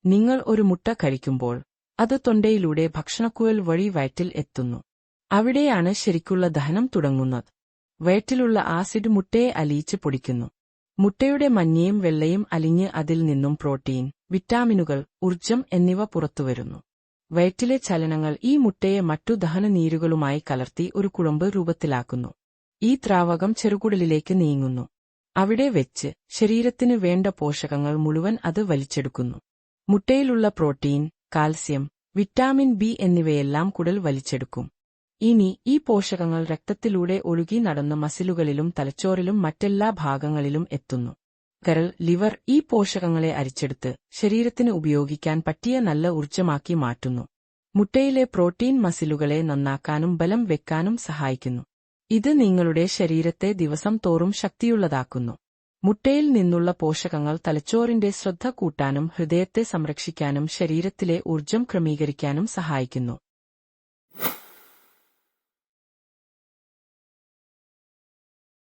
നിങ്ങൾ ഒരു മുട്ട കഴിക്കുമ്പോൾ അത് തൊണ്ടയിലൂടെ ഭക്ഷണക്കുഴൽ വഴി വയറ്റിൽ എത്തുന്നു. അവിടെയാണ് ശരിക്കുള്ള ദഹനം തുടങ്ങുന്നത്. വയറ്റിലുള്ള ആസിഡ് മുട്ടയെ അലിയിച്ച് പൊടിക്കുന്നു. മുട്ടയുടെ മഞ്ഞയും വെള്ളയും അലിഞ്ഞ് അതിൽ നിന്നും പ്രോട്ടീൻ, വിറ്റാമിനുകൾ, ഊർജ്ജം എന്നിവ പുറത്തുവരുന്നു. വയറ്റിലെ ചലനങ്ങൾ ഈ മുട്ടയെ മറ്റു ദഹനനീരുകളുമായി കലർത്തി ഒരു കുഴമ്പ് രൂപത്തിലാക്കുന്നു. ഈ ദ്രാവകം ചെറുകുടലിലേക്ക് നീങ്ങുന്നു. അവിടെ വെച്ച് ശരീരത്തിന് വേണ്ട പോഷകങ്ങൾ മുഴുവൻ അത് വലിച്ചെടുക്കുന്നു. മുട്ടയിലുള്ള പ്രോട്ടീൻ, കാൽസ്യം, വിറ്റാമിൻ ബി എന്നിവയെല്ലാം കുടൽ വലിച്ചെടുക്കും. ഇനി ഈ പോഷകങ്ങൾ രക്തത്തിലൂടെ ഒഴുകി നടന്ന് മസിലുകളിലും തലച്ചോറിലും മറ്റെല്ലാ ഭാഗങ്ങളിലും എത്തുന്നു. കരൾ, ലിവർ ഈ പോഷകങ്ങളെ അരിച്ചെടുത്ത് ശരീരത്തിന് ഉപയോഗിക്കാൻ പറ്റിയ നല്ല ഊർജ്ജമാക്കി മാറ്റുന്നു. മുട്ടയിലെ പ്രോട്ടീൻ മസിലുകളെ നന്നാക്കാനും ബലം വെക്കാനും സഹായിക്കുന്നു. ഇത് നിങ്ങളുടെ ശരീരത്തെ ദിവസം തോറും ശക്തിയുള്ളതാക്കുന്നു. മുട്ടയിൽ നിന്നുള്ള പോഷകങ്ങൾ തലച്ചോറിന്റെ ശ്രദ്ധ കൂട്ടാനും ഹൃദയത്തെ സംരക്ഷിക്കാനും ശരീരത്തിലെ ഊർജ്ജം ക്രമീകരിക്കാനും സഹായിക്കുന്നു.